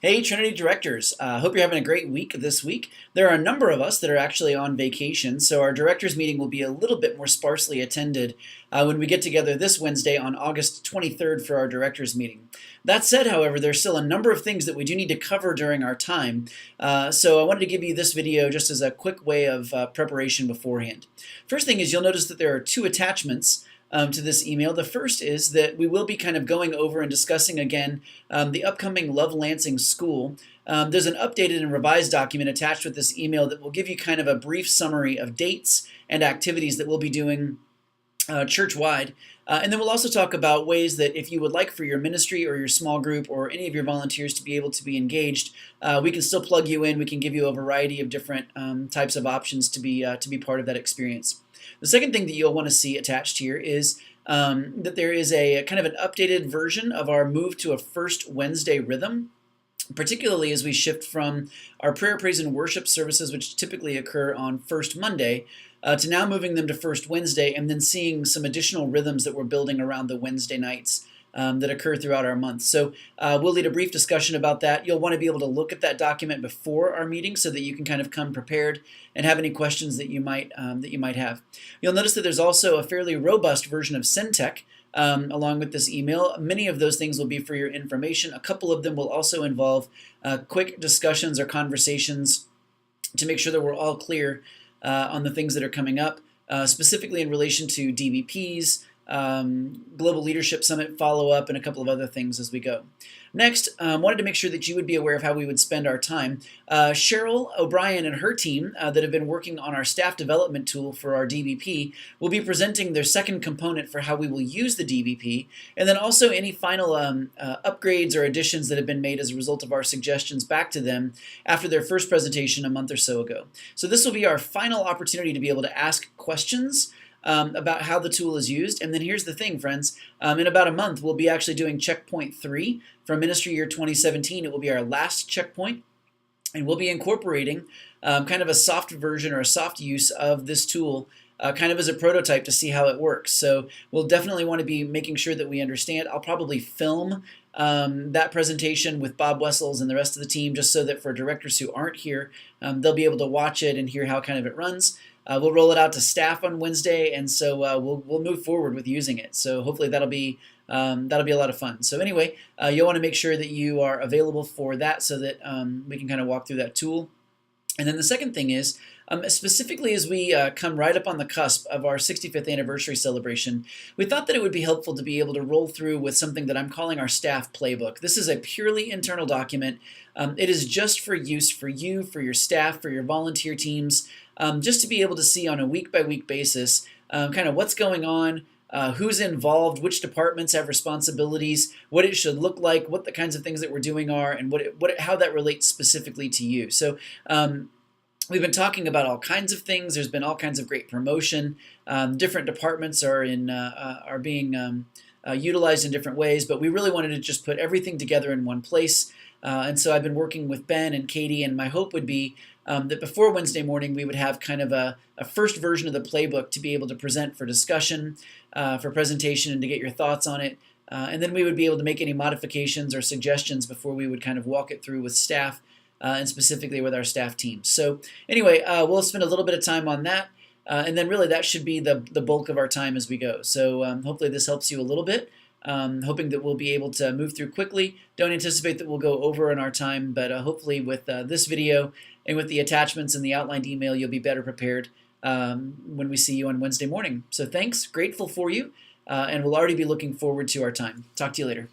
Hey, Trinity Directors. Hope you're having a great week this week. There are a number of us that are actually on vacation, so our directors meeting will be a little bit more sparsely attended when we get together this Wednesday on August 23rd for our directors meeting. That said, however, there's still a number of things that we do need to cover during our time, so I wanted to give you this video just as a quick way of preparation beforehand. First thing is you'll notice that there are two attachments to this email. The first is that we will be kind of going over and discussing again the upcoming Love Lansing School. There's an updated and revised document attached with this email that will give you kind of a brief summary of dates and activities that we'll be doing church-wide. And then we'll also talk about ways that if you would like for your ministry or your small group or any of your volunteers to be able to be engaged, we can still plug you in. We can give you a variety of different types of options to be part of that experience. The second thing that you'll want to see attached here is that there is a kind of an updated version of our move to a first Wednesday rhythm, particularly as we shift from our prayer, praise, and worship services, which typically occur on first Monday, to now moving them to first Wednesday and then seeing some additional rhythms that we're building around the Wednesday nights that occur throughout our month. So we'll lead a brief discussion about that. You'll want to be able to look at that document before our meeting so that you can kind of come prepared and have any questions that you might have. You'll notice that there's also a fairly robust version of Syntech along with this email. Many of those things will be for your information. A couple of them will also involve quick discussions or conversations to make sure that we're all clear on the things that are coming up, specifically in relation to DBPs, Global Leadership Summit follow-up, and a couple of other things as we go. Next, wanted to make sure that you would be aware of how we would spend our time. Cheryl O'Brien and her team that have been working on our staff development tool for our DBP will be presenting their second component for how we will use the DBP, and then also any final upgrades or additions that have been made as a result of our suggestions back to them after their first presentation a month or so ago. So this will be our final opportunity to be able to ask questions about how the tool is used. And then here's the thing, friends. In about a month, we'll be actually doing checkpoint 3 for ministry year 2017. It will be our last checkpoint. And we'll be incorporating kind of a soft version or a soft use of this tool kind of as a prototype to see how it works. So we'll definitely want to be making sure that we understand. I'll probably film that presentation with Bob Wessels and the rest of the team just so that for directors who aren't here, they'll be able to watch it and hear how kind of it runs. We'll roll it out to staff on Wednesday, and so we'll move forward with using it. So hopefully that'll be a lot of fun. So anyway, you'll want to make sure that you are available for that so that we can kind of walk through that tool. And then the second thing is, specifically as we come right up on the cusp of our 65th anniversary celebration, we thought that it would be helpful to be able to roll through with something that I'm calling our staff playbook. This is a purely internal document. It is just for use for you, for your staff, for your volunteer teams, just to be able to see on a week-by-week basis kind of what's going on, who's involved, which departments have responsibilities, what it should look like, what the kinds of things that we're doing are, and how that relates specifically to you. So we've been talking about all kinds of things. There's been all kinds of great promotion. Different departments are being utilized in different ways, but we really wanted to just put everything together in one place. And so I've been working with Ben and Katie, and my hope would be that before Wednesday morning we would have kind of a first version of the playbook to be able to present for discussion, for presentation, and to get your thoughts on it. And then we would be able to make any modifications or suggestions before we would kind of walk it through with staff and specifically with our staff teams. So anyway, we'll spend a little bit of time on that. And then really that should be the bulk of our time as we go. So hopefully this helps you a little bit. Hoping that we'll be able to move through quickly. Don't anticipate that we'll go over in our time, but hopefully with this video and with the attachments and the outlined email, you'll be better prepared when we see you on Wednesday morning. So thanks, grateful for you, and we'll already be looking forward to our time. Talk to you later.